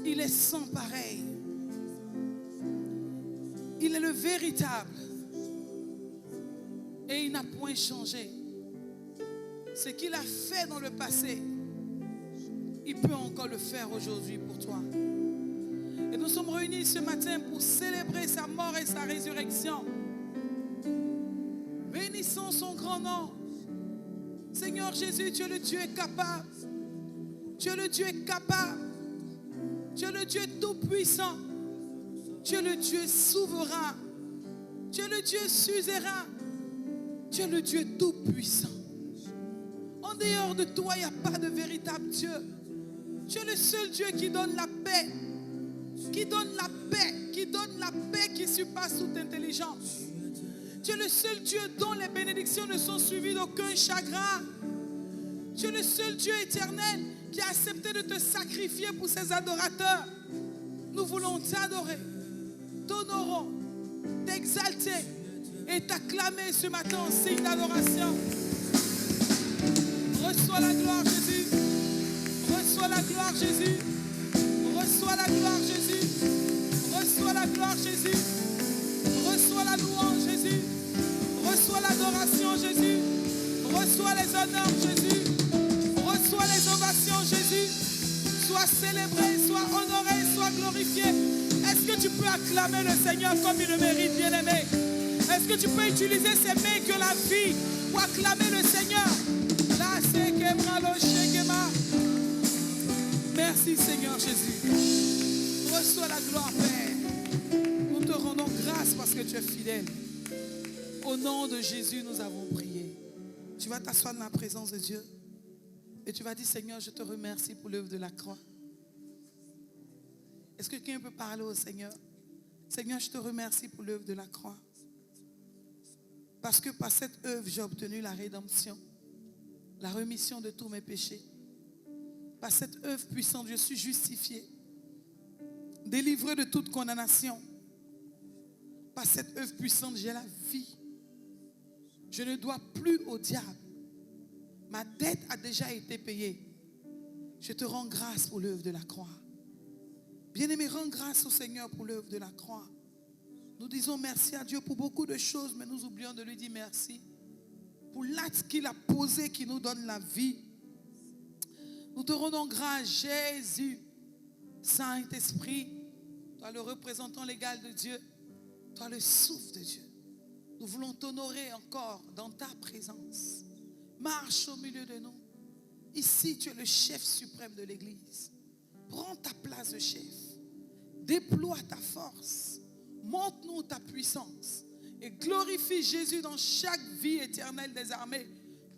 Il est sans pareil. Il est le véritable. Et il n'a point changé. Ce qu'il a fait dans le passé, il peut encore le faire aujourd'hui pour toi. Et nous sommes réunis ce matin pour célébrer sa mort et sa résurrection. Bénissons son grand nom. Seigneur Jésus, tu es le Dieu capable. Tu es le Dieu capable. Tu es le Dieu tout-puissant. Tu es le Dieu souverain. Tu es le Dieu suzerain. Tu es le Dieu tout-puissant. En dehors de toi, il n'y a pas de véritable Dieu. Tu es le seul Dieu qui donne la paix. Qui donne la paix. Qui donne la paix qui surpasse toute intelligence. Tu es le seul Dieu dont les bénédictions ne sont suivies d'aucun chagrin. Tu es le seul Dieu éternel qui a accepté de te sacrifier pour ses adorateurs. Nous voulons t'adorer, t'honorer, t'exalter et t'acclamer ce matin en signe d'adoration. Reçois la gloire, Jésus. Reçois la gloire, Jésus. Reçois la gloire, Jésus. Reçois la gloire, Jésus. Reçois la louange, Jésus. Reçois l'adoration, Jésus. Reçois les honneurs, Jésus. Reçois les ovations, Jésus. Sois célébré, sois honoré, sois glorifié. Est-ce que tu peux acclamer le Seigneur comme il le mérite, bien-aimé? Est-ce que tu peux utiliser ces mains que la vie pour acclamer le Seigneur? Merci, Seigneur Jésus. Reçois la gloire, Père. Nous te rendons grâce parce que tu es fidèle. Au nom de Jésus, nous avons prié. Tu vas t'asseoir dans la présence de Dieu et tu vas dire, Seigneur, je te remercie pour l'œuvre de la croix. Est-ce que quelqu'un peut parler au Seigneur? Seigneur, je te remercie pour l'œuvre de la croix. Parce que par cette œuvre, j'ai obtenu la rédemption, la rémission de tous mes péchés. Par cette œuvre puissante, je suis justifié, délivré de toute condamnation. Par cette œuvre puissante, j'ai la vie. Je ne dois plus au diable. Ma dette a déjà été payée. Je te rends grâce pour l'œuvre de la croix. Bien-aimé, rends grâce au Seigneur pour l'œuvre de la croix. Nous disons merci à Dieu pour beaucoup de choses, mais nous oublions de lui dire merci pour l'acte qu'il a posé qui nous donne la vie. Nous te rendons grâce, Jésus, Saint-Esprit, toi le représentant légal de Dieu, toi le souffle de Dieu. Nous voulons t'honorer encore dans ta présence. Marche au milieu de nous. Ici, tu es le chef suprême de l'Église. Prends ta place de chef. Déploie ta force. Montre-nous ta puissance. Et glorifie Jésus dans chaque vie éternelle des armées.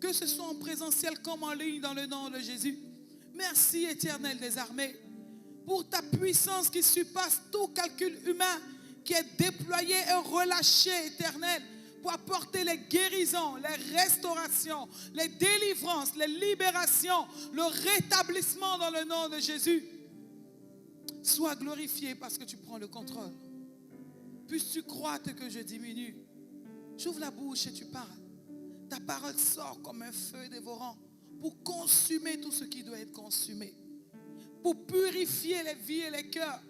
Que ce soit en présentiel comme en ligne dans le nom de Jésus. Merci éternel des armées. Pour ta puissance qui surpasse tout calcul humain. Qui est déployée et relâchée éternelle. Pour apporter les guérisons, les restaurations, les délivrances, les libérations, le rétablissement dans le nom de Jésus. Sois glorifié parce que tu prends le contrôle. Puisses-tu croître que je diminue. J'ouvre la bouche et tu parles. Ta parole sort comme un feu dévorant pour consumer tout ce qui doit être consumé. Pour purifier les vies et les cœurs.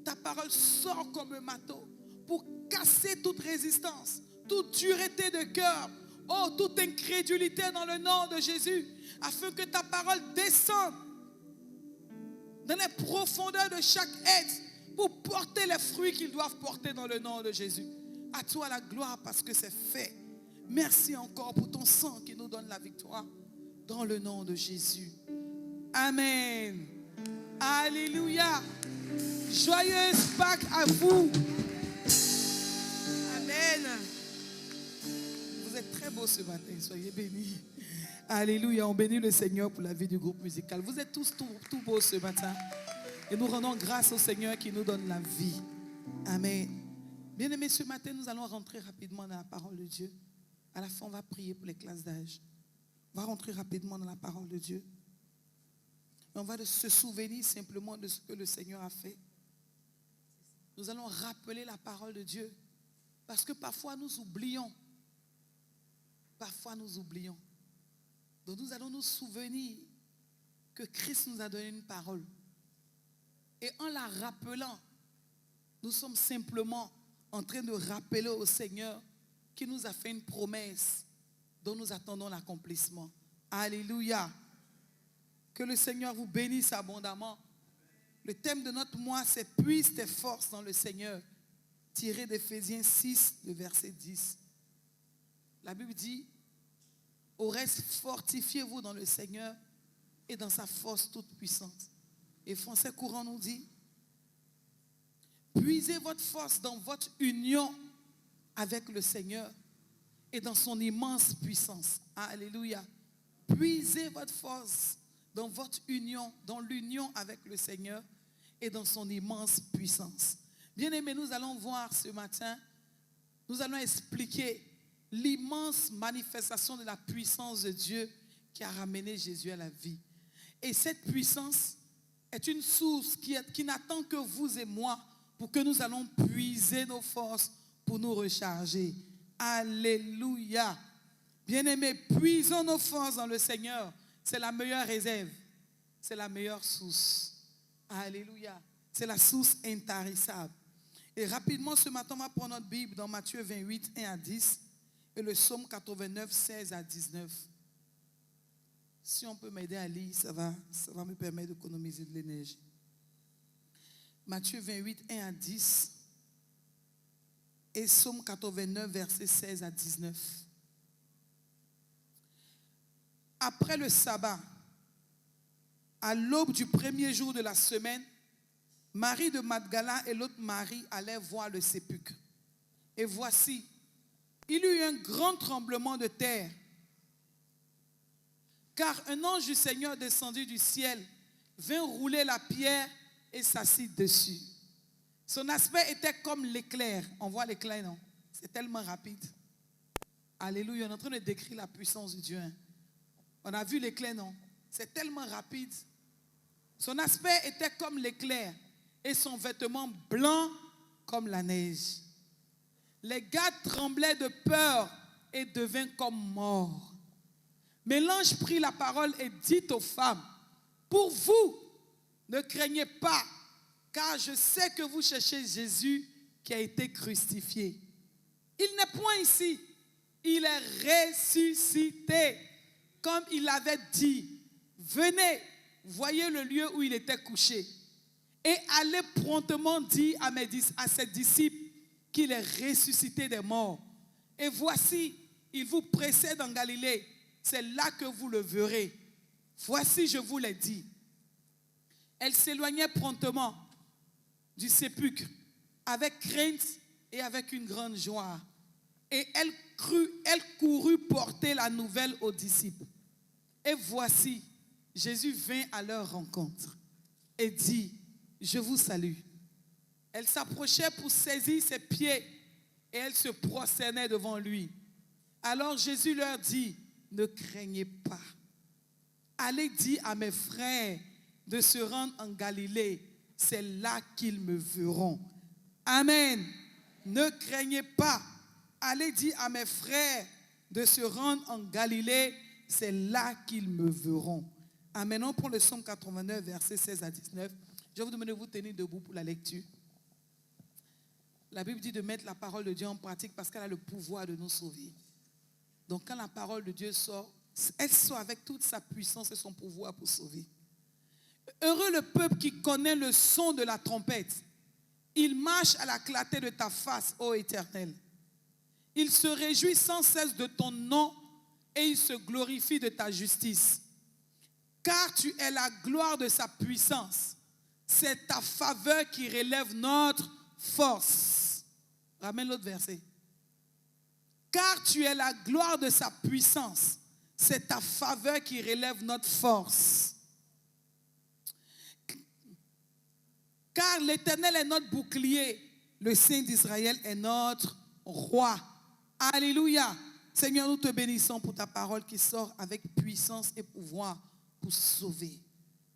Ta parole sort comme un marteau pour casser toute résistance. Toute dureté de cœur, oh, toute incrédulité dans le nom de Jésus, afin que ta parole descende dans les profondeurs de chaque être pour porter les fruits qu'ils doivent porter dans le nom de Jésus. À toi la gloire parce que c'est fait. Merci encore pour ton sang qui nous donne la victoire dans le nom de Jésus. Amen. Alléluia. Joyeuse Pâques à vous. Amen. Vous êtes très beaux ce matin, soyez bénis. Alléluia, on bénit le Seigneur pour la vie du groupe musical. Vous êtes tous tout beaux ce matin. Et nous rendons grâce au Seigneur qui nous donne la vie. Amen. Bien-aimés, ce matin, nous allons rentrer rapidement dans la parole de Dieu. À la fin, on va prier pour les classes d'âge. On va rentrer rapidement dans la parole de Dieu. Et on va se souvenir simplement de ce que le Seigneur a fait. Nous allons rappeler la parole de Dieu. Parce que parfois, nous oublions. Parfois, nous oublions. Donc, nous allons nous souvenir que Christ nous a donné une parole. Et en la rappelant, nous sommes simplement en train de rappeler au Seigneur qui nous a fait une promesse dont nous attendons l'accomplissement. Alléluia. Que le Seigneur vous bénisse abondamment. Le thème de notre mois, c'est « Puise tes forces dans le Seigneur », tiré d'Éphésiens 6, le verset 10. La Bible dit « Au reste, fortifiez-vous dans le Seigneur et dans sa force toute puissante. » Et Français courant nous dit « Puisez votre force dans votre union avec le Seigneur et dans son immense puissance. » Alléluia. Puisez votre force dans votre union, dans l'union avec le Seigneur et dans son immense puissance. Bien-aimés, nous allons voir ce matin, nous allons expliquer l'immense manifestation de la puissance de Dieu qui a ramené Jésus à la vie. Et cette puissance est une source qui n'attend que vous et moi pour que nous allons puiser nos forces pour nous recharger. Alléluia. Bien-aimés, puisons nos forces dans le Seigneur. C'est la meilleure réserve. C'est la meilleure source. Alléluia. C'est la source intarissable. Et rapidement, ce matin, on va prendre notre Bible dans Matthieu 28, 1 à 10 et le Psaume 89, 16 à 19. Si on peut m'aider à lire, ça va me permettre d'économiser de l'énergie. Matthieu 28, 1 à 10 et Psaume 89, versets 16 à 19. Après le sabbat, à l'aube du premier jour de la semaine, Marie de Magdala et l'autre Marie allaient voir le sépulcre. Et voici, il y eut un grand tremblement de terre, car un ange du Seigneur descendu du ciel vint rouler la pierre et s'assit dessus. Son aspect était comme l'éclair. On voit l'éclair, non? C'est tellement rapide. Alléluia, on est en train de décrire la puissance de Dieu. On a vu l'éclair, non? C'est tellement rapide. Son aspect était comme l'éclair et son vêtement blanc comme la neige. Les gars tremblaient de peur et devinrent comme morts. Mais l'ange prit la parole et dit aux femmes, « Pour vous, ne craignez pas, car je sais que vous cherchez Jésus qui a été crucifié. Il n'est point ici, il est ressuscité, comme il l'avait dit. Venez, voyez le lieu où il était couché. Et allez promptement dire à ses disciples qu'il est ressuscité des morts. Et voici, il vous précède en Galilée. C'est là que vous le verrez. Voici, je vous l'ai dit. » Elle s'éloignait promptement du sépulcre avec crainte et avec une grande joie. Et elle courut porter la nouvelle aux disciples. Et voici, Jésus vint à leur rencontre et dit, « Je vous salue. » Elle s'approchait pour saisir ses pieds et elle se prosternait devant lui. Alors Jésus leur dit, « Ne craignez pas. Allez dire à mes frères de se rendre en Galilée. C'est là qu'ils me verront. » Amen. Ne craignez pas. Allez dire à mes frères de se rendre en Galilée. C'est là qu'ils me verront. Amen. On prend le Psaume 89, versets 16 à 19. Je vais vous demander de vous tenir debout pour la lecture. La Bible dit de mettre la parole de Dieu en pratique parce qu'elle a le pouvoir de nous sauver. Donc quand la parole de Dieu sort, elle sort avec toute sa puissance et son pouvoir pour sauver. Heureux le peuple qui connaît le son de la trompette. Il marche à la clarté de ta face, ô Éternel. Il se réjouit sans cesse de ton nom et il se glorifie de ta justice. Car tu es la gloire de sa puissance. C'est ta faveur qui relève notre force. Ramène l'autre verset. Car tu es la gloire de sa puissance. C'est ta faveur qui relève notre force. Car l'Éternel est notre bouclier. Le Saint d'Israël est notre roi. Alléluia. Seigneur, nous te bénissons pour ta parole qui sort avec puissance et pouvoir pour sauver,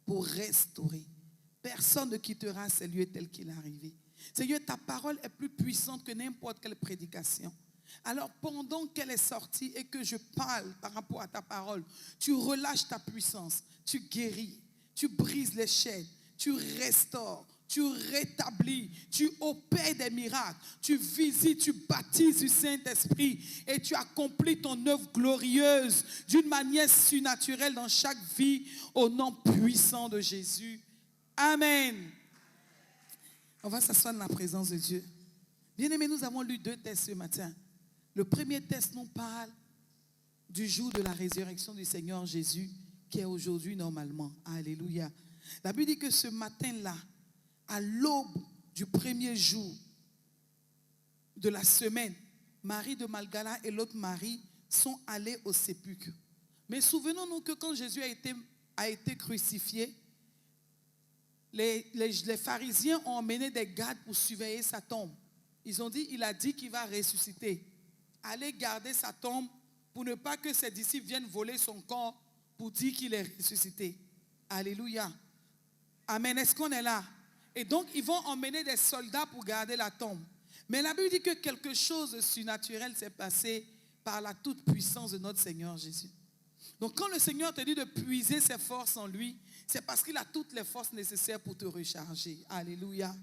pour restaurer. Personne ne quittera ces lieux tels qu'il est arrivé. Seigneur, ta parole est plus puissante que n'importe quelle prédication. Alors pendant qu'elle est sortie et que je parle par rapport à ta parole, tu relâches ta puissance, tu guéris, tu brises les chaînes, tu restaures, tu rétablis, tu opères des miracles, tu visites, tu baptises du Saint-Esprit et tu accomplis ton œuvre glorieuse d'une manière surnaturelle dans chaque vie au nom puissant de Jésus. Amen. On va s'asseoir dans la présence de Dieu. Bien-aimés, nous avons lu 2 textes ce matin. Le premier texte nous parle du jour de la résurrection du Seigneur Jésus qui est aujourd'hui normalement. Alléluia. La Bible dit que ce matin-là, à l'aube du premier jour de la semaine, Marie de Magdala et l'autre Marie sont allés au sépulcre. Mais souvenons-nous que quand Jésus a été crucifié, les pharisiens ont emmené des gardes pour surveiller sa tombe. Ils ont dit, il a dit qu'il va ressusciter. Allez garder sa tombe pour ne pas que ses disciples viennent voler son corps pour dire qu'il est ressuscité. Alléluia. Amen. Est-ce qu'on est là? Et donc, ils vont emmener des soldats pour garder la tombe. Mais la Bible dit que quelque chose de surnaturel s'est passé par la toute puissance de notre Seigneur Jésus. Donc, quand le Seigneur te dit de puiser ses forces en lui, c'est parce qu'il a toutes les forces nécessaires pour te recharger. Alléluia.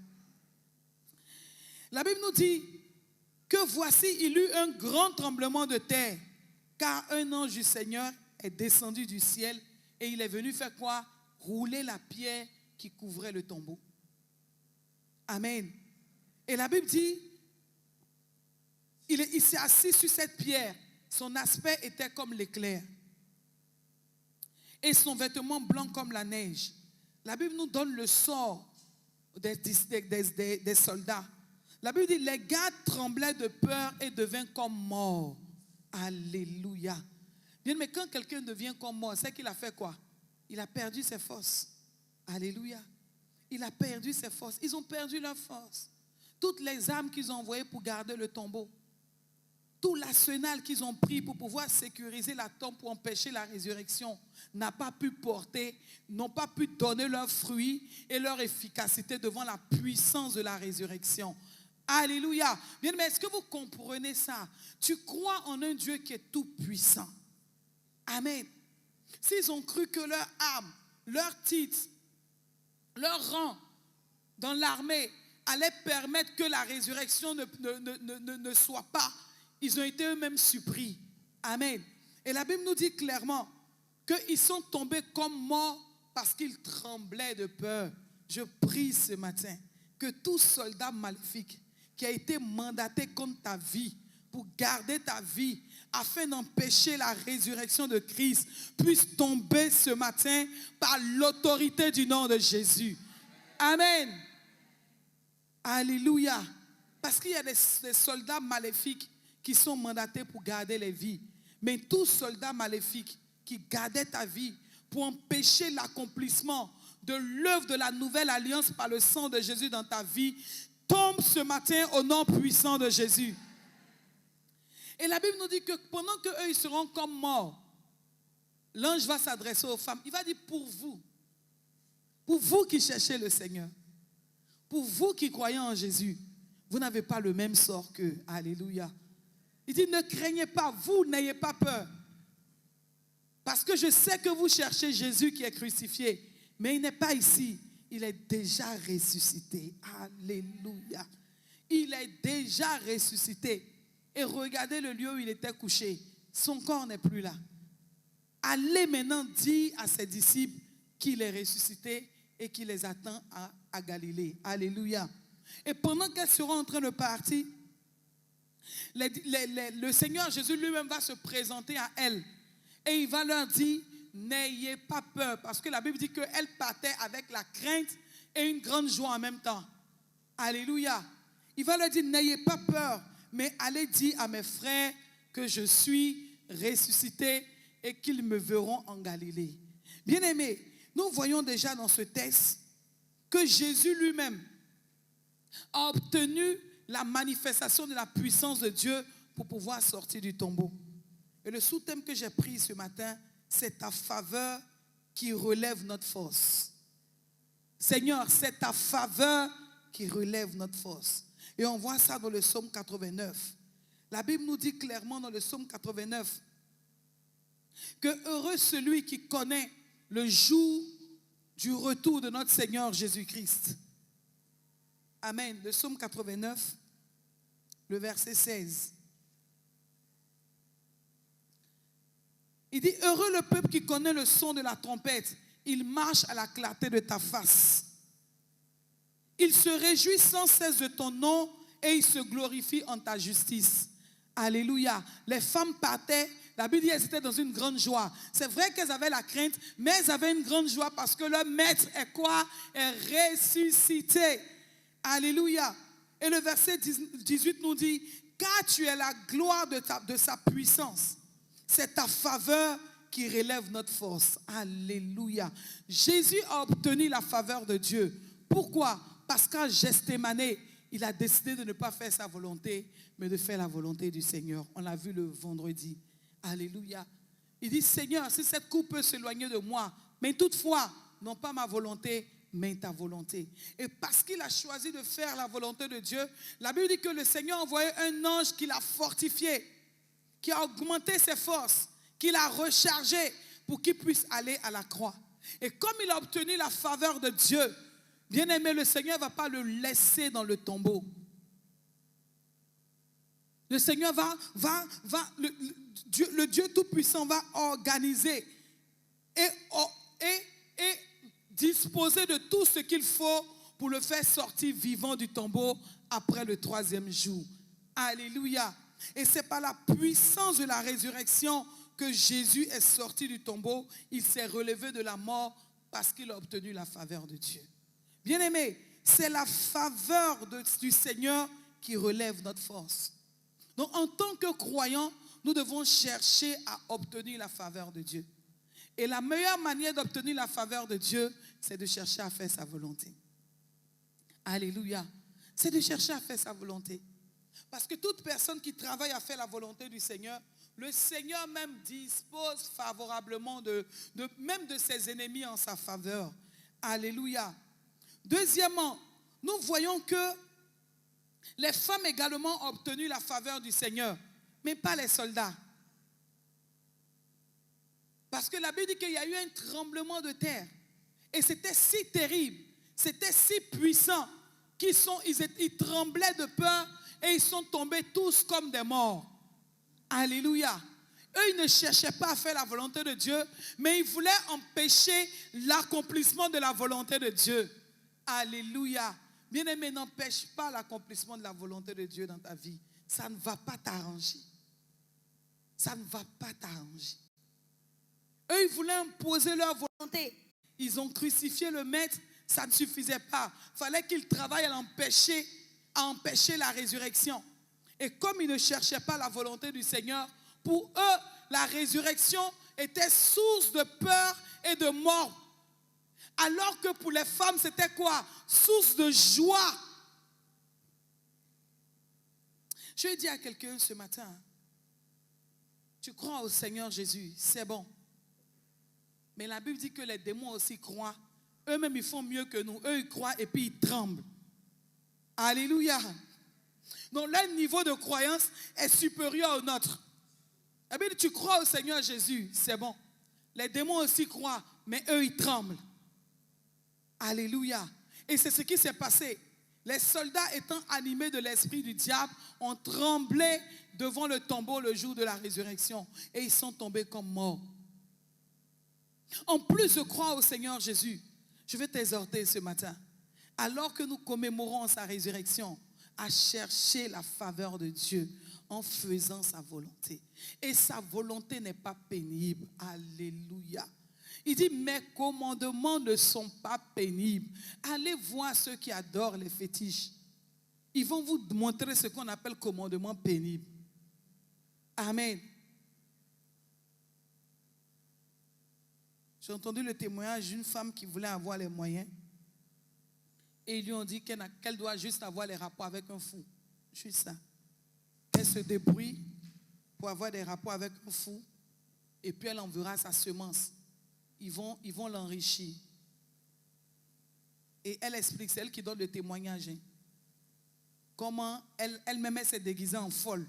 La Bible nous dit que voici, il eut un grand tremblement de terre, car un ange du Seigneur est descendu du ciel et il est venu faire quoi? Rouler la pierre qui couvrait le tombeau. Amen. Et la Bible dit, il s'est assis sur cette pierre. Son aspect était comme l'éclair. Et son vêtement blanc comme la neige. La Bible nous donne le sort des soldats. La Bible dit, les gardes tremblaient de peur et devinrent comme morts. Alléluia. Bien, mais quand quelqu'un devient comme mort, c'est qu'il a fait quoi? Il a perdu ses forces. Alléluia. Il a perdu ses forces. Ils ont perdu leurs forces. Toutes les armes qu'ils ont envoyées pour garder le tombeau. Tout l'arsenal qu'ils ont pris pour pouvoir sécuriser la tombe, pour empêcher la résurrection, n'a pas pu porter, n'ont pas pu donner leurs fruits et leur efficacité devant la puissance de la résurrection. Alléluia. Bien, mais est-ce que vous comprenez ça? Tu crois en un Dieu qui est tout puissant. Amen. S'ils ont cru que leur âme, leur titre, leur rang dans l'armée allait permettre que la résurrection ne soit pas, ils ont été eux-mêmes surpris. Amen. Et la Bible nous dit clairement qu'ils sont tombés comme morts parce qu'ils tremblaient de peur. Je prie ce matin que tout soldat maléfique qui a été mandaté contre ta vie, pour garder ta vie, afin d'empêcher la résurrection de Christ, puisse tomber ce matin par l'autorité du nom de Jésus. Amen. Alléluia. Parce qu'il y a des soldats maléfiques qui sont mandatés pour garder les vies. Mais tout soldat maléfique qui gardait ta vie pour empêcher l'accomplissement de l'œuvre de la nouvelle alliance par le sang de Jésus dans ta vie, tombe ce matin au nom puissant de Jésus. Et la Bible nous dit que pendant qu'eux ils seront comme morts, l'ange va s'adresser aux femmes. Il va dire pour vous qui cherchez le Seigneur, pour vous qui croyez en Jésus, vous n'avez pas le même sort qu'eux. Alléluia. Il dit ne craignez pas, vous n'ayez pas peur. Parce que je sais que vous cherchez Jésus qui est crucifié, mais il n'est pas ici. Il est déjà ressuscité. Alléluia. Il est déjà ressuscité. Et regardez le lieu où il était couché. Son corps n'est plus là. Allez maintenant dire à ses disciples qu'il est ressuscité et qu'il les attend à Galilée. Alléluia. Et pendant qu'elles seront en train de partir, le Seigneur Jésus lui-même va se présenter à elles. Et il va leur dire, n'ayez pas peur. Parce que la Bible dit qu'elles partaient avec la crainte et une grande joie en même temps. Alléluia. Il va leur dire, n'ayez pas peur. Mais allez dire à mes frères que je suis ressuscité et qu'ils me verront en Galilée. Bien-aimés, nous voyons déjà dans ce texte que Jésus lui-même a obtenu la manifestation de la puissance de Dieu pour pouvoir sortir du tombeau. Et le sous-thème que j'ai pris ce matin, c'est ta faveur qui relève notre force. Seigneur, c'est ta faveur qui relève notre force. Et on voit ça dans le psaume 89. La Bible nous dit clairement dans le psaume 89 que heureux celui qui connaît le jour du retour de notre Seigneur Jésus-Christ. Amen. Le psaume 89, le verset 16. Il dit, heureux le peuple qui connaît le son de la trompette. Il marche à la clarté de ta face. Il se réjouit sans cesse de ton nom et il se glorifie en ta justice. Alléluia. Les femmes partaient, la Bible dit qu'elles étaient dans une grande joie. C'est vrai qu'elles avaient la crainte, mais elles avaient une grande joie parce que leur maître est quoi? Est ressuscité. Alléluia. Et le verset 18 nous dit, car tu es la gloire de sa puissance. C'est ta faveur qui relève notre force. Alléluia. Jésus a obtenu la faveur de Dieu. Pourquoi? Parce qu'à Gethsémani, il a décidé de ne pas faire sa volonté, mais de faire la volonté du Seigneur. On l'a vu le vendredi. Alléluia. Il dit, Seigneur, si cette coupe peut s'éloigner de moi, mais toutefois, non pas ma volonté, mais ta volonté. Et parce qu'il a choisi de faire la volonté de Dieu, la Bible dit que le Seigneur a envoyé un ange qui l'a fortifié, qui a augmenté ses forces, qui l'a rechargé pour qu'il puisse aller à la croix. Et comme il a obtenu la faveur de Dieu, bien aimé, le Seigneur ne va pas le laisser dans le tombeau. Le Seigneur le Dieu Tout-Puissant va organiser et disposer de tout ce qu'il faut pour le faire sortir vivant du tombeau après le 3e jour. Alléluia. Et c'est par la puissance de la résurrection que Jésus est sorti du tombeau. Il s'est relevé de la mort parce qu'il a obtenu la faveur de Dieu. Bien-aimé, c'est la faveur du Seigneur qui relève notre force. Donc, en tant que croyants, nous devons chercher à obtenir la faveur de Dieu. Et la meilleure manière d'obtenir la faveur de Dieu, c'est de chercher à faire sa volonté. Alléluia. C'est de chercher à faire sa volonté. Parce que toute personne qui travaille à faire la volonté du Seigneur, le Seigneur même dispose favorablement même de ses ennemis en sa faveur. Alléluia. Deuxièmement, nous voyons que les femmes également ont obtenu la faveur du Seigneur, mais pas les soldats. Parce que la Bible dit qu'il y a eu un tremblement de terre. Et c'était si terrible, c'était si puissant qu'ils tremblaient de peur et ils sont tombés tous comme des morts. Alléluia. Eux, ils ne cherchaient pas à faire la volonté de Dieu, mais ils voulaient empêcher l'accomplissement de la volonté de Dieu. Alléluia. Bien-aimé, n'empêche pas l'accomplissement de la volonté de Dieu dans ta vie. Ça ne va pas t'arranger. Ça ne va pas t'arranger. Eux, ils voulaient imposer leur volonté. Ils ont crucifié le maître, ça ne suffisait pas. Il fallait qu'ils travaillent à empêcher la résurrection. Et comme ils ne cherchaient pas la volonté du Seigneur, pour eux, la résurrection était source de peur et de mort. Alors que pour les femmes, c'était quoi? Source de joie. Je vais dire à quelqu'un ce matin, tu crois au Seigneur Jésus, c'est bon. Mais la Bible dit que les démons aussi croient. Eux-mêmes, ils font mieux que nous. Eux, ils croient et puis ils tremblent. Alléluia. Donc, leur niveau de croyance est supérieur au nôtre. La Bible dit, tu crois au Seigneur Jésus, c'est bon. Les démons aussi croient, mais eux, ils tremblent. Alléluia. Et c'est ce qui s'est passé. Les soldats étant animés de l'esprit du diable ont tremblé devant le tombeau le jour de la résurrection. Et ils sont tombés comme morts. En plus de croire au Seigneur Jésus, je vais t'exhorter ce matin, alors que nous commémorons sa résurrection, à chercher la faveur de Dieu en faisant sa volonté. Et sa volonté n'est pas pénible. Alléluia. Il dit, mes commandements ne sont pas pénibles. Allez voir ceux qui adorent les fétiches. Ils vont vous montrer ce qu'on appelle commandement pénible. Amen. J'ai entendu le témoignage d'une femme qui voulait avoir les moyens. Et ils lui ont dit qu'elle doit juste avoir les rapports avec un fou. Juste ça. Elle se débrouille pour avoir des rapports avec un fou. Et puis elle enverra sa semence. Ils vont l'enrichir. Et elle explique, c'est elle qui donne le témoignage. Hein. Comment elle-même s'est déguisée en folle.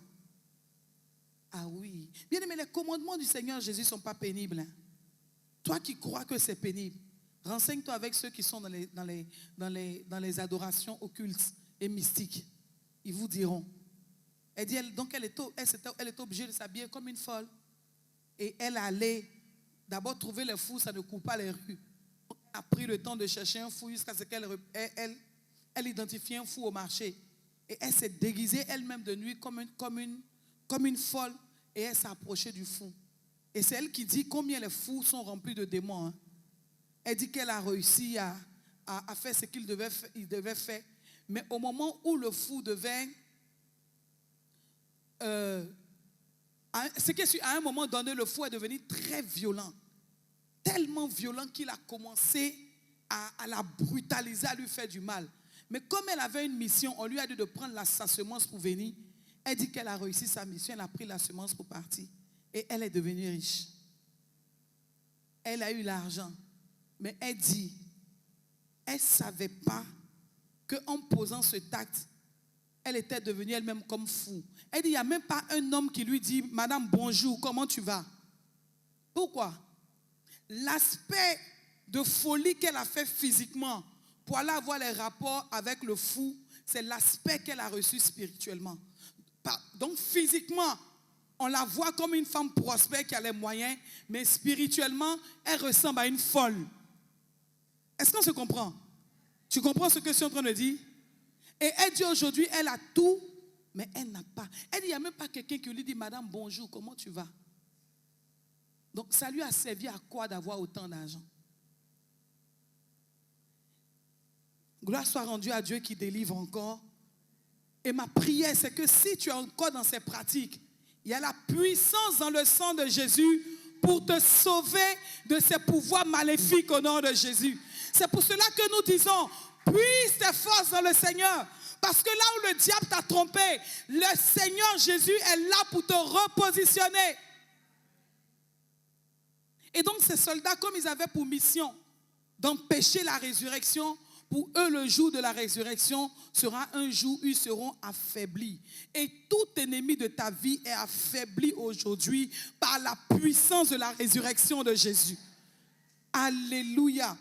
Ah oui. Bien aimé, les commandements du Seigneur Jésus ne sont pas pénibles. Hein. Toi qui crois que c'est pénible, renseigne-toi avec ceux qui sont dans les adorations occultes. et mystiques, ils vous diront. Elle dit, donc elle était obligée de s'habiller comme une folle. Et elle allait d'abord trouver les fous, ça ne court pas les rues. Elle a pris le temps de chercher un fou jusqu'à ce qu'elle elle identifie un fou au marché. Et elle s'est déguisée elle-même de nuit comme une folle. Et elle s'est approchée du fou. Et c'est elle qui dit combien les fous sont remplis de démons. Hein. Elle dit qu'elle a réussi à faire ce qu'il devait faire. Mais au moment où le fou devait... c'est qu'à un moment donné, le fou est devenu très violent. Tellement violent qu'il a commencé à la brutaliser, à lui faire du mal. Mais comme elle avait une mission, on lui a dit de prendre sa semence pour venir. Elle dit qu'elle a réussi sa mission, elle a pris la semence pour partir. Et elle est devenue riche. Elle a eu l'argent. Mais elle dit, elle ne savait pas qu'en posant ce acte, elle était devenue elle-même comme fou. Elle dit, il n'y a même pas un homme qui lui dit, Madame, bonjour, comment tu vas? Pourquoi? L'aspect de folie qu'elle a fait physiquement pour aller avoir les rapports avec le fou, c'est l'aspect qu'elle a reçu spirituellement. Donc physiquement, on la voit comme une femme prospère qui a les moyens, mais spirituellement, elle ressemble à une folle. Est-ce qu'on se comprend? Tu comprends ce que je suis en train de dire? Et elle dit aujourd'hui, elle a tout, mais elle n'a pas. Elle dit, il n'y a même pas quelqu'un qui lui dit, Madame, bonjour, comment tu vas? Donc ça lui a servi à quoi d'avoir autant d'argent? Gloire soit rendue à Dieu qui délivre encore. Et ma prière, c'est que si tu es encore dans ces pratiques, il y a la puissance dans le sang de Jésus pour te sauver de ces pouvoirs maléfiques au nom de Jésus. C'est pour cela que nous disons, puise tes forces dans le Seigneur. Parce que là où le diable t'a trompé, le Seigneur Jésus est là pour te repositionner. Et donc ces soldats, comme ils avaient pour mission d'empêcher la résurrection, pour eux, le jour de la résurrection sera un jour où ils seront affaiblis. Et tout ennemi de ta vie est affaibli aujourd'hui par la puissance de la résurrection de Jésus. Alléluia.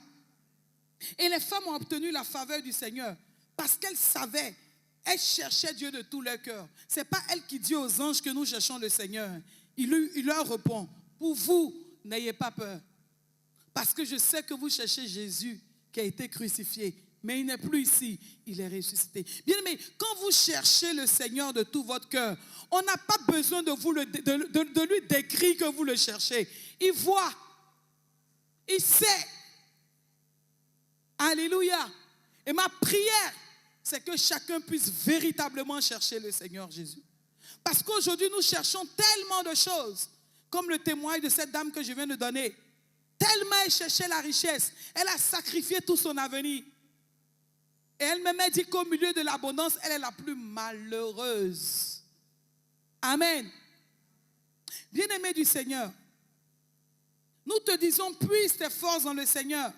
Et les femmes ont obtenu la faveur du Seigneur parce qu'elles savaient, elles cherchaient Dieu de tout leur cœur. Ce n'est pas elle qui dit aux anges que nous cherchons le Seigneur. Il leur répond, pour vous, n'ayez pas peur. Parce que je sais que vous cherchez Jésus qui a été crucifié, mais il n'est plus ici, il est ressuscité. Bien aimé, quand vous cherchez le Seigneur de tout votre cœur, on n'a pas besoin de lui décrire que vous le cherchez. Il voit, il sait. Alléluia. Et ma prière, c'est que chacun puisse véritablement chercher le Seigneur Jésus. Parce qu'aujourd'hui, nous cherchons tellement de choses, comme le témoignage de cette dame que je viens de donner. Tellement elle cherchait la richesse, elle a sacrifié tout son avenir. Et elle-même dit qu'au milieu de l'abondance, elle est la plus malheureuse. Amen. Bien-aimé du Seigneur, nous te disons, puise tes forces dans le Seigneur.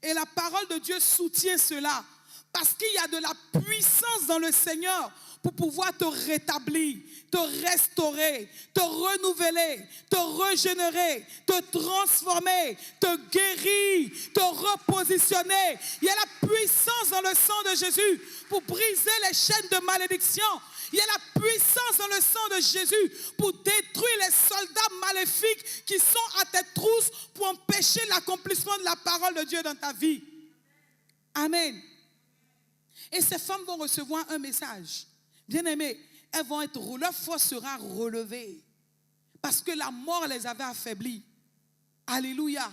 Et la parole de Dieu soutient cela. Parce qu'il y a de la puissance dans le Seigneur pour pouvoir te rétablir, te restaurer, te renouveler, te régénérer, te transformer, te guérir, te repositionner. Il y a la puissance dans le sang de Jésus pour briser les chaînes de malédiction. Il y a la puissance dans le sang de Jésus pour détruire les soldats maléfiques qui sont à tes trousses pour empêcher l'accomplissement de la parole de Dieu dans ta vie. Amen. Et ces femmes vont recevoir un message. Bien-aimées, elles vont être, leur foi sera relevée. Parce que la mort les avait affaiblies. Alléluia.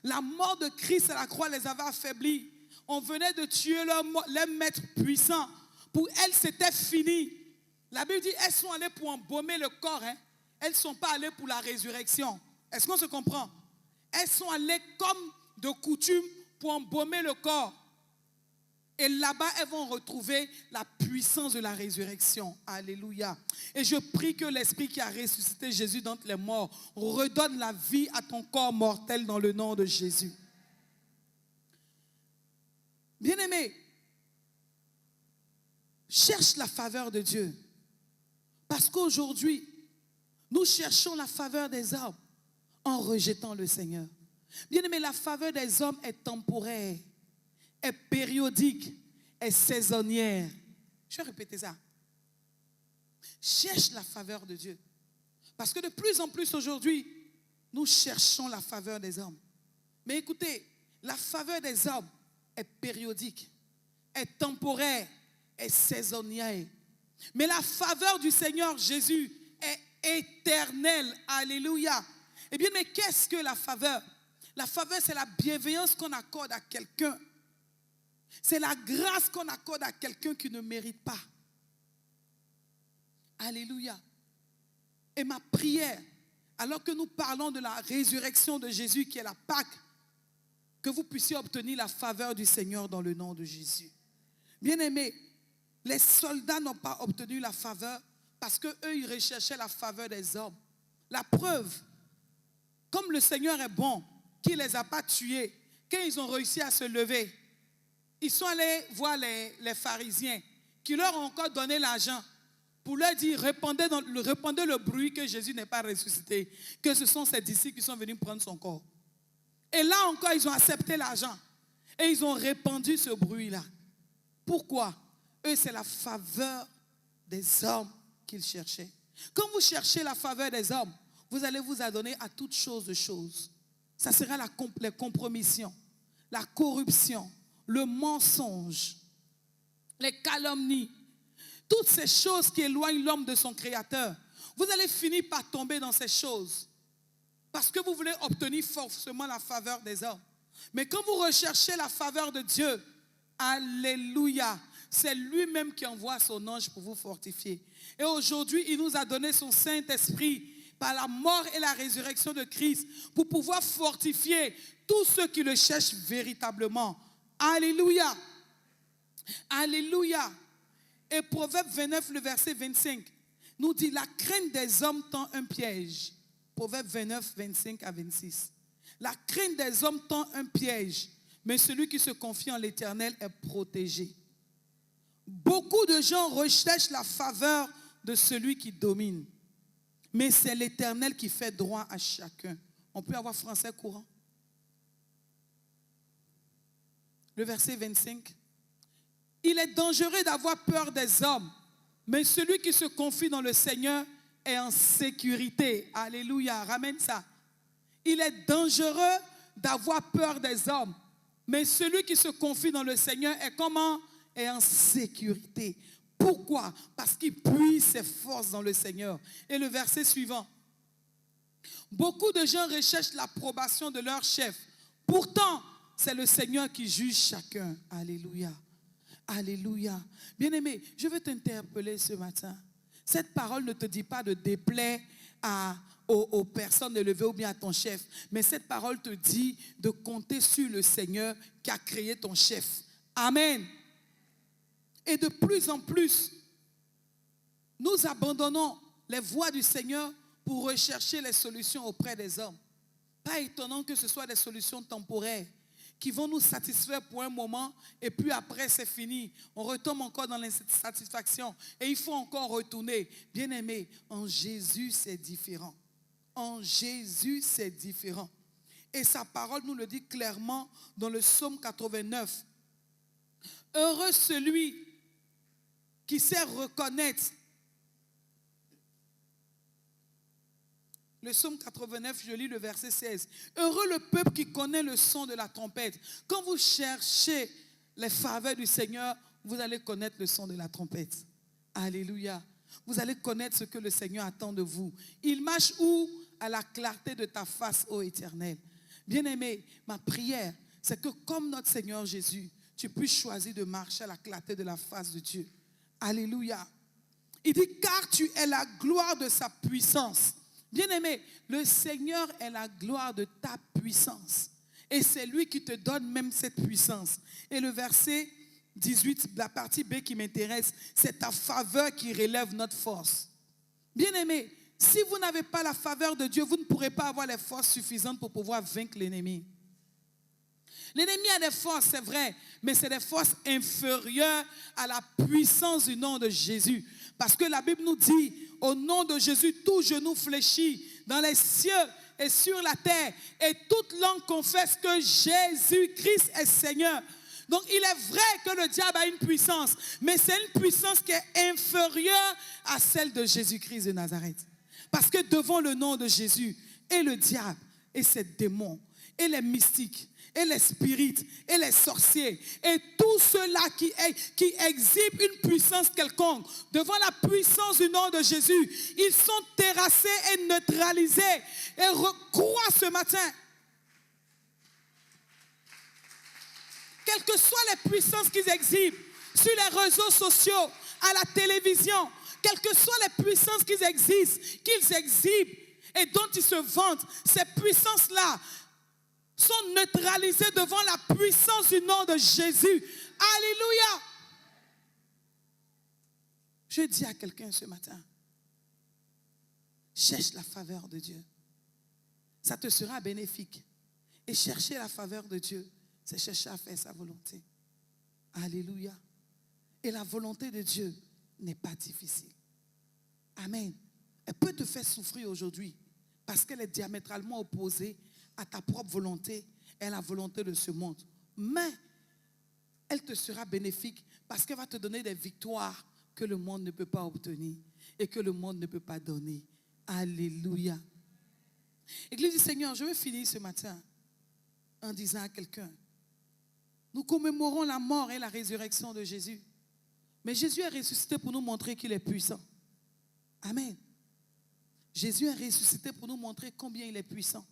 La mort de Christ à la croix les avait affaiblies. On venait de tuer leur maître puissant. Pour elles, c'était fini. La Bible dit, elles sont allées pour embaumer le corps. Hein. Elles ne sont pas allées pour la résurrection. Est-ce qu'on se comprend? Elles sont allées comme de coutume pour embaumer le corps. Et là-bas, elles vont retrouver la puissance de la résurrection. Alléluia. Et je prie que l'Esprit qui a ressuscité Jésus d'entre les morts redonne la vie à ton corps mortel dans le nom de Jésus. Bien-aimé, cherche la faveur de Dieu. Parce qu'aujourd'hui, nous cherchons la faveur des hommes en rejetant le Seigneur. Bien-aimé, la faveur des hommes est temporaire, est périodique, est saisonnière. Je vais répéter ça. Cherche la faveur de Dieu. Parce que de plus en plus aujourd'hui, nous cherchons la faveur des hommes. Mais écoutez, la faveur des hommes est périodique, est temporaire, est saisonnière. Mais la faveur du Seigneur Jésus est éternelle. Alléluia. Eh bien, mais qu'est-ce que la faveur? La faveur, c'est la bienveillance qu'on accorde à quelqu'un. C'est la grâce qu'on accorde à quelqu'un qui ne mérite pas. Alléluia. Et ma prière, alors que nous parlons de la résurrection de Jésus qui est la Pâque, que vous puissiez obtenir la faveur du Seigneur dans le nom de Jésus. Bien-aimés, les soldats n'ont pas obtenu la faveur parce qu'eux, ils recherchaient la faveur des hommes. La preuve, comme le Seigneur est bon, qu'il ne les a pas tués, quand ils ont réussi à se lever, ils sont allés voir les pharisiens qui leur ont encore donné l'argent pour leur dire, répandez le bruit que Jésus n'est pas ressuscité, que ce sont ses disciples qui sont venus prendre son corps. Et là encore, ils ont accepté l'argent et ils ont répandu ce bruit-là. Pourquoi? Eux, c'est la faveur des hommes qu'ils cherchaient. Quand vous cherchez la faveur des hommes, vous allez vous adonner à toutes choses de choses. Ça sera les compromissions, la corruption, le mensonge, les calomnies, toutes ces choses qui éloignent l'homme de son Créateur. Vous allez finir par tomber dans ces choses parce que vous voulez obtenir forcément la faveur des hommes. Mais quand vous recherchez la faveur de Dieu, alléluia, c'est lui-même qui envoie son ange pour vous fortifier. Et aujourd'hui, il nous a donné son Saint-Esprit par la mort et la résurrection de Christ pour pouvoir fortifier tous ceux qui le cherchent véritablement. Alléluia. Alléluia. Et Proverbe 29, le verset 25, nous dit, la crainte des hommes tend un piège. Proverbe 29, 25 à 26. La crainte des hommes tend un piège, mais celui qui se confie en l'Éternel est protégé. Beaucoup de gens recherchent la faveur de celui qui domine, mais c'est l'Éternel qui fait droit à chacun. On peut avoir français courant. Le verset 25. Il est dangereux d'avoir peur des hommes, mais celui qui se confie dans le Seigneur est en sécurité. Alléluia, ramène ça. Il est dangereux d'avoir peur des hommes, mais celui qui se confie dans le Seigneur est comment? Est en sécurité. Pourquoi? Parce qu'il puise ses forces dans le Seigneur. Et le verset suivant. Beaucoup de gens recherchent l'approbation de leur chef. Pourtant, c'est le Seigneur qui juge chacun. Alléluia. Alléluia. Bien-aimé, je veux t'interpeller ce matin. Cette parole ne te dit pas de déplaire aux personnes élevées ou bien à ton chef. Mais cette parole te dit de compter sur le Seigneur qui a créé ton chef. Amen. Et de plus en plus, nous abandonnons les voies du Seigneur pour rechercher les solutions auprès des hommes. Pas étonnant que ce soit des solutions temporaires qui vont nous satisfaire pour un moment et puis après c'est fini. On retombe encore dans l'insatisfaction et il faut encore retourner. Bien-aimé, en Jésus c'est différent. En Jésus c'est différent. Et sa parole nous le dit clairement dans le psaume 89. Heureux celui qui sait reconnaître. Le psaume 89, je lis le verset 16. Heureux le peuple qui connaît le son de la trompette. Quand vous cherchez les faveurs du Seigneur, vous allez connaître le son de la trompette. Alléluia. Vous allez connaître ce que le Seigneur attend de vous. Il marche où? À la clarté de ta face, ô Éternel. Bien-aimé, ma prière, c'est que comme notre Seigneur Jésus, tu puisses choisir de marcher à la clarté de la face de Dieu. Alléluia. Il dit, car tu es la gloire de sa puissance. Bien-aimé, le Seigneur est la gloire de ta puissance. Et c'est lui qui te donne même cette puissance. Et le verset 18, la partie B qui m'intéresse, c'est ta faveur qui relève notre force. Bien-aimé, si vous n'avez pas la faveur de Dieu, vous ne pourrez pas avoir les forces suffisantes pour pouvoir vaincre l'ennemi. L'ennemi a des forces, c'est vrai, mais c'est des forces inférieures à la puissance du nom de Jésus. Parce que la Bible nous dit, au nom de Jésus, tout genou fléchit dans les cieux et sur la terre. Et toute langue confesse que Jésus-Christ est Seigneur. Donc il est vrai que le diable a une puissance, mais c'est une puissance qui est inférieure à celle de Jésus-Christ de Nazareth. Parce que devant le nom de Jésus, et le diable, et ses démons, et les mystiques, et les spirites, et les sorciers, et tous ceux-là qui exhibent une puissance quelconque, devant la puissance du nom de Jésus, ils sont terrassés et neutralisés. Et crois ce matin, quelles que soient les puissances qu'ils exhibent, sur les réseaux sociaux, à la télévision, quelles que soient les puissances qu'ils exhibent et dont ils se vantent, ces puissances-là sont neutralisées devant la puissance du nom de Jésus. Alléluia. Je dis à quelqu'un ce matin, cherche la faveur de Dieu. Ça te sera bénéfique. Et chercher la faveur de Dieu, c'est chercher à faire sa volonté. Alléluia. Et la volonté de Dieu n'est pas difficile. Amen. Elle peut te faire souffrir aujourd'hui parce qu'elle est diamétralement opposée à ta propre volonté et à la volonté de ce monde. Mais elle te sera bénéfique parce qu'elle va te donner des victoires que le monde ne peut pas obtenir et que le monde ne peut pas donner. Alléluia. Église du Seigneur, je vais finir ce matin en disant à quelqu'un, nous commémorons la mort et la résurrection de Jésus. Mais Jésus est ressuscité pour nous montrer qu'il est puissant. Amen. Jésus est ressuscité pour nous montrer combien il est puissant.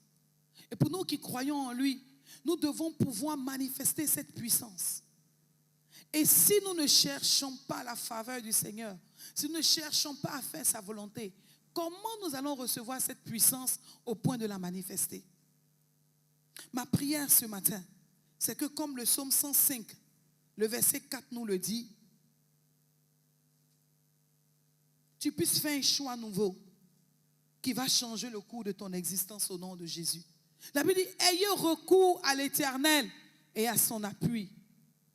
Et pour nous qui croyons en lui, nous devons pouvoir manifester cette puissance. Et si nous ne cherchons pas la faveur du Seigneur, si nous ne cherchons pas à faire sa volonté, comment nous allons recevoir cette puissance au point de la manifester? Ma prière ce matin, c'est que comme le psaume 105, le verset 4 nous le dit, tu puisses faire un choix nouveau qui va changer le cours de ton existence au nom de Jésus. La Bible dit, ayez recours à l'Éternel et à son appui.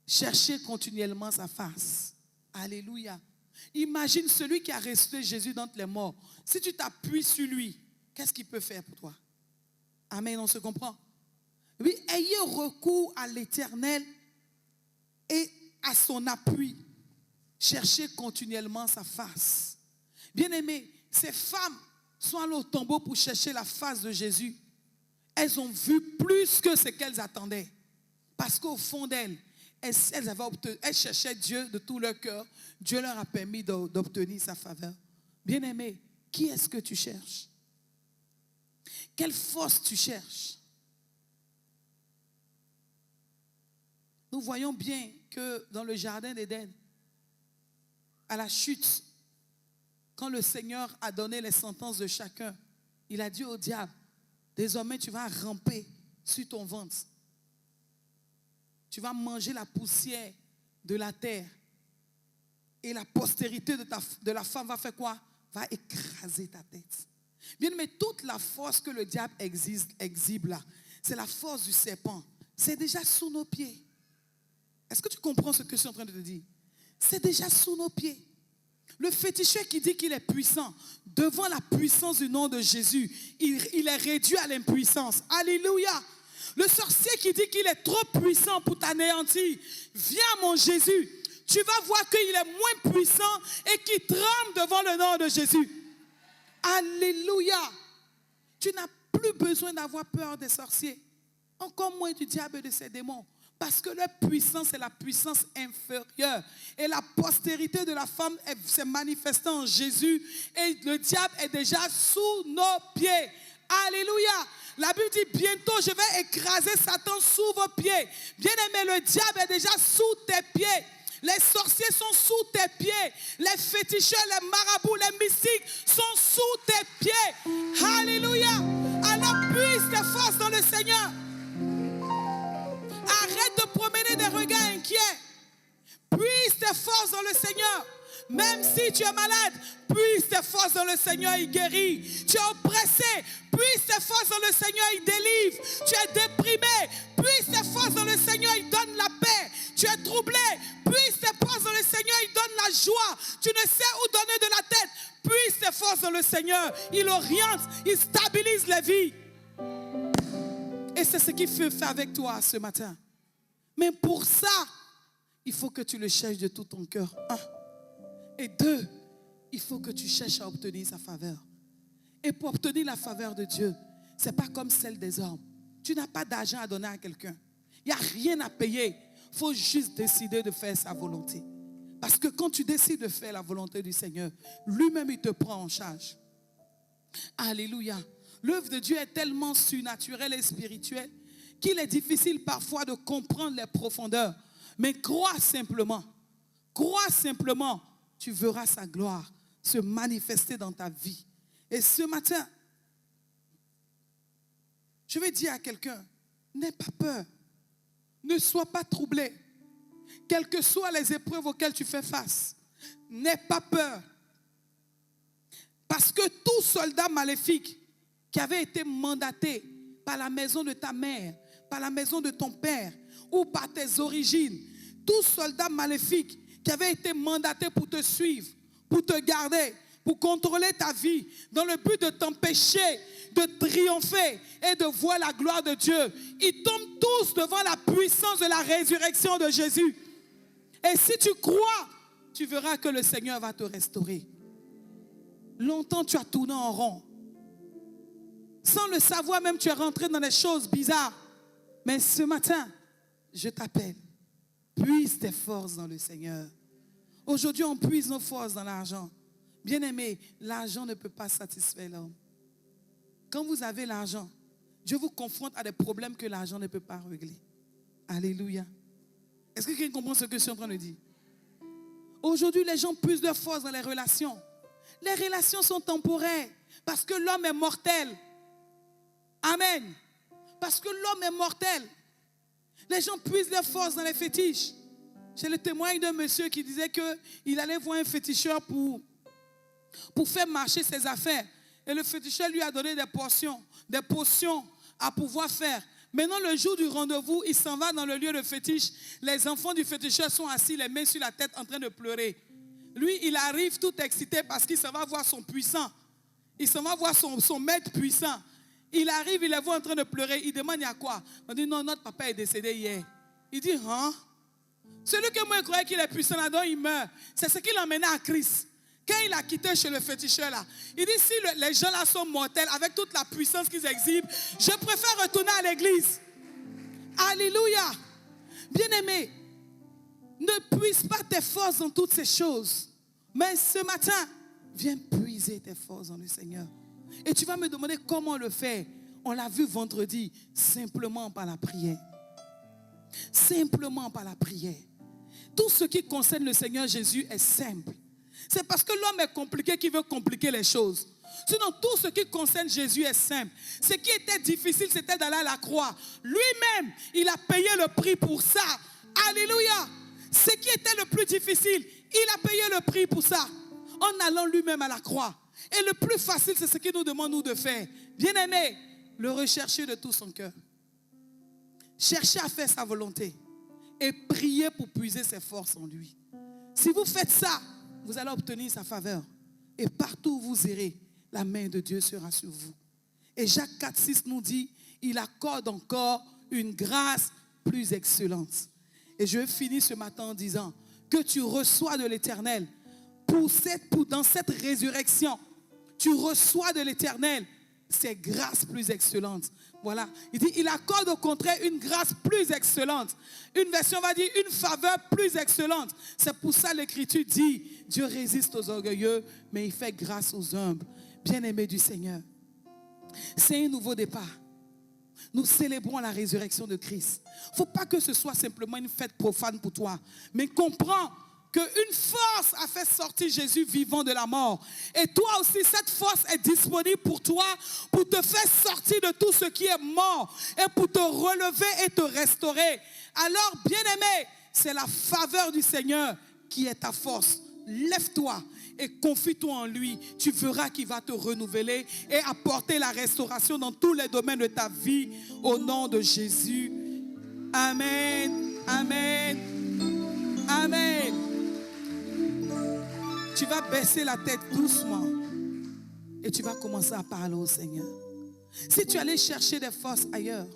Cherchez continuellement sa face. Alléluia. Imagine celui qui a ressuscité Jésus d'entre les morts. Si tu t'appuies sur lui, qu'est-ce qu'il peut faire pour toi? Amen, on se comprend? Oui, ayez recours à l'Éternel et à son appui. Cherchez continuellement sa face. Bien-aimés, ces femmes sont allées au tombeau pour chercher la face de Jésus. Elles ont vu plus que ce qu'elles attendaient. Parce qu'au fond d'elles, elles cherchaient Dieu de tout leur cœur. Dieu leur a permis d'obtenir sa faveur. Bien-aimé, qui est-ce que tu cherches? Quelle force tu cherches? Nous voyons bien que dans le jardin d'Éden, à la chute, quand le Seigneur a donné les sentences de chacun, il a dit au diable, désormais tu vas ramper sur ton ventre. Tu vas manger la poussière de la terre. Et la postérité de la femme va faire quoi? Va écraser ta tête. Bien, mais toute la force que le diable exhibe là, c'est la force du serpent. C'est déjà sous nos pieds. Est-ce que tu comprends ce que je suis en train de te dire? C'est déjà sous nos pieds. Le féticheur qui dit qu'il est puissant, devant la puissance du nom de Jésus, il est réduit à l'impuissance. Alléluia. Le sorcier qui dit qu'il est trop puissant pour t'anéantir, viens mon Jésus. Tu vas voir qu'il est moins puissant et qu'il tremble devant le nom de Jésus. Alléluia. Tu n'as plus besoin d'avoir peur des sorciers, encore moins du diable et de ses démons. Parce que leur puissance est la puissance inférieure. Et la postérité de la femme s'est manifestée en Jésus. Et le diable est déjà sous nos pieds. Alléluia. La Bible dit, bientôt je vais écraser Satan sous vos pieds. Bien-aimé, le diable est déjà sous tes pieds. Les sorciers sont sous tes pieds. Les féticheurs, les marabouts, les mystiques sont sous tes pieds. Alléluia. Alors puise tes forces dans le Seigneur. Arrête de promener des regards inquiets. Puise tes forces dans le Seigneur. Même si tu es malade, puise tes forces dans le Seigneur, il guérit. Tu es oppressé, puise tes forces dans le Seigneur, il délivre. Tu es déprimé, puise tes forces dans le Seigneur, il donne la paix. Tu es troublé, puise tes forces dans le Seigneur, il donne la joie. Tu ne sais où donner de la tête, puise tes forces dans le Seigneur. Il oriente, il stabilise les vies. Et c'est ce qu'il fait avec toi ce matin. Mais pour ça, il faut que tu le cherches de tout ton cœur. 1. Et 2, il faut que tu cherches à obtenir sa faveur. Et pour obtenir la faveur de Dieu, ce n'est pas comme celle des hommes. Tu n'as pas d'argent à donner à quelqu'un. Il n'y a rien à payer. Il faut juste décider de faire sa volonté. Parce que quand tu décides de faire la volonté du Seigneur, lui-même, il te prend en charge. Alléluia. L'œuvre de Dieu est tellement surnaturelle et spirituelle qu'il est difficile parfois de comprendre les profondeurs. Mais crois simplement, tu verras sa gloire se manifester dans ta vie. Et ce matin, je vais dire à quelqu'un, n'aie pas peur, ne sois pas troublé, quelles que soient les épreuves auxquelles tu fais face, n'aie pas peur. Parce que tout soldat maléfique qui avait été mandaté par la maison de ta mère, par la maison de ton père ou par tes origines, tout soldat maléfique qui avait été mandaté pour te suivre, pour te garder, pour contrôler ta vie, dans le but de t'empêcher de triompher et de voir la gloire de Dieu, ils tombent tous devant la puissance de la résurrection de Jésus. Et si tu crois, tu verras que le Seigneur va te restaurer. Longtemps tu as tourné en rond. Sans le savoir même, tu es rentré dans des choses bizarres. Mais ce matin, je t'appelle. Puise tes forces dans le Seigneur. Aujourd'hui, on puise nos forces dans l'argent. Bien-aimé, l'argent ne peut pas satisfaire l'homme. Quand vous avez l'argent, Dieu vous confronte à des problèmes que l'argent ne peut pas régler. Alléluia. Est-ce que quelqu'un comprend ce que je suis en train de dire? Aujourd'hui, les gens puisent leur force dans les relations. Les relations sont temporaires parce que l'homme est mortel. Amen. Parce que l'homme est mortel. Les gens puisent leur force dans les fétiches. J'ai le témoignage d'un monsieur qui disait qu'il allait voir un féticheur pour faire marcher ses affaires. Et le féticheur lui a donné des potions à pouvoir faire. Maintenant, le jour du rendez-vous, il s'en va dans le lieu de fétiche. Les enfants du féticheur sont assis, les mains sur la tête, en train de pleurer. Lui, il arrive tout excité parce qu'il s'en va voir son puissant. Il s'en va voir son maître puissant. Il arrive, il les voit en train de pleurer. Il demande, il y a quoi? On dit, non, notre papa est décédé hier. Il dit, hein? Celui que moi je croyais qu'il est puissant là-dedans, il meurt. C'est ce qui l'emmenait à Christ. Quand il a quitté chez le féticheur là, il dit, si les gens là sont mortels, avec toute la puissance qu'ils exhibent, je préfère retourner à l'église. Alléluia. Bien-aimé, ne puise pas tes forces dans toutes ces choses. Mais ce matin, viens puiser tes forces dans le Seigneur. Et tu vas me demander comment le faire. On l'a vu vendredi, simplement par la prière. Simplement par la prière. Tout ce qui concerne le Seigneur Jésus est simple. C'est parce que l'homme est compliqué qu'il veut compliquer les choses. Sinon, tout ce qui concerne Jésus est simple. Ce qui était difficile, c'était d'aller à la croix. Lui-même, il a payé le prix pour ça. Alléluia. Ce qui était le plus difficile, il a payé le prix pour ça. En allant lui-même à la croix. Et le plus facile, c'est ce qu'il nous demande nous de faire. Bien-aimé, le rechercher de tout son cœur. Cherchez à faire sa volonté. Et priez pour puiser ses forces en lui. Si vous faites ça, vous allez obtenir sa faveur. Et partout où vous irez, la main de Dieu sera sur vous. Et Jacques 4,6 nous dit, il accorde encore une grâce plus excellente. Et je finis ce matin en disant que tu reçois de l'Éternel dans cette résurrection. Tu reçois de l'Éternel ces grâces plus excellentes. Voilà. Il dit, il accorde au contraire une grâce plus excellente. Une version va dire une faveur plus excellente. C'est pour ça l'Écriture dit, Dieu résiste aux orgueilleux, mais il fait grâce aux humbles. Bien-aimés du Seigneur, c'est un nouveau départ. Nous célébrons la résurrection de Christ. Il ne faut pas que ce soit simplement une fête profane pour toi, mais comprends qu'une force a fait sortir Jésus vivant de la mort. Et toi aussi, cette force est disponible pour toi, pour te faire sortir de tout ce qui est mort et pour te relever et te restaurer. Alors, bien-aimé, c'est la faveur du Seigneur qui est ta force. Lève-toi et confie-toi en lui. Tu verras qu'il va te renouveler et apporter la restauration dans tous les domaines de ta vie. Au nom de Jésus. Amen. Amen. Amen. Tu vas baisser la tête doucement et tu vas commencer à parler au Seigneur. Si tu allais chercher des forces ailleurs,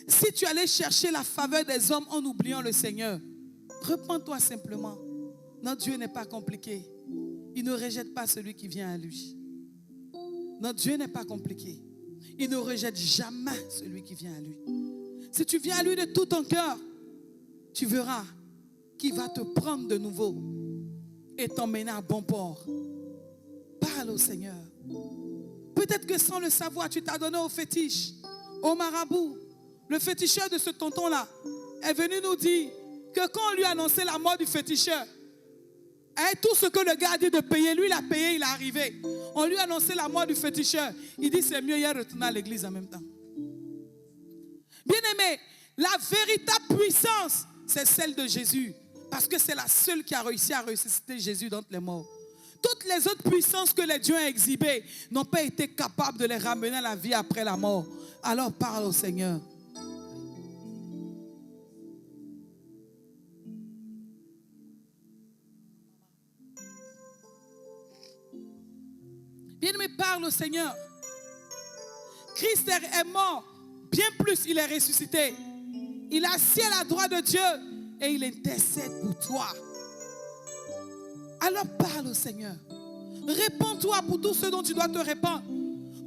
Si tu allais chercher la faveur des hommes en oubliant le Seigneur, repens-toi simplement. Notre Dieu n'est pas compliqué. Il ne rejette pas celui qui vient à lui. Notre Dieu n'est pas compliqué. Il ne rejette jamais celui qui vient à lui. Si tu viens à lui de tout ton cœur, tu verras qu'il va te prendre de nouveau et t'emmener à bon port. Parle au Seigneur. Peut-être que sans le savoir, tu t'as donné au fétiche, au marabout. Le féticheur de ce tonton-là est venu nous dire que quand on lui a annoncé la mort du féticheur, tout ce que le gars a dit de payer, lui il a payé, il est arrivé. On lui a annoncé la mort du féticheur. Il dit c'est mieux, il est retourné à l'église en même temps. Bien-aimé, la véritable puissance, c'est celle de Jésus. Parce que c'est la seule qui a réussi à ressusciter Jésus d'entre les morts. Toutes les autres puissances que les dieux ont exhibées n'ont pas été capables de les ramener à la vie après la mort. Alors parle au Seigneur. Bien-aimé, parle au Seigneur. Christ est mort. Bien plus, il est ressuscité. Il est assis à la droite de Dieu et il intercède pour toi. Alors parle au Seigneur. Répands-toi pour tout ce dont tu dois te répandre.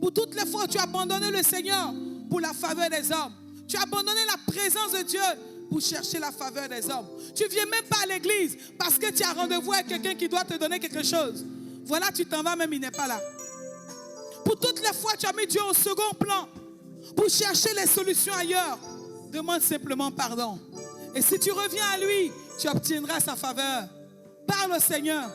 Pour toutes les fois où tu as abandonné le Seigneur pour la faveur des hommes. Tu as abandonné la présence de Dieu pour chercher la faveur des hommes. Tu ne viens même pas à l'église parce que tu as rendez-vous avec quelqu'un qui doit te donner quelque chose. Voilà, tu t'en vas même, il n'est pas là. Pour toutes les fois, tu as mis Dieu au second plan pour chercher les solutions ailleurs. Demande simplement pardon. Et si tu reviens à lui, tu obtiendras sa faveur. Parle au Seigneur.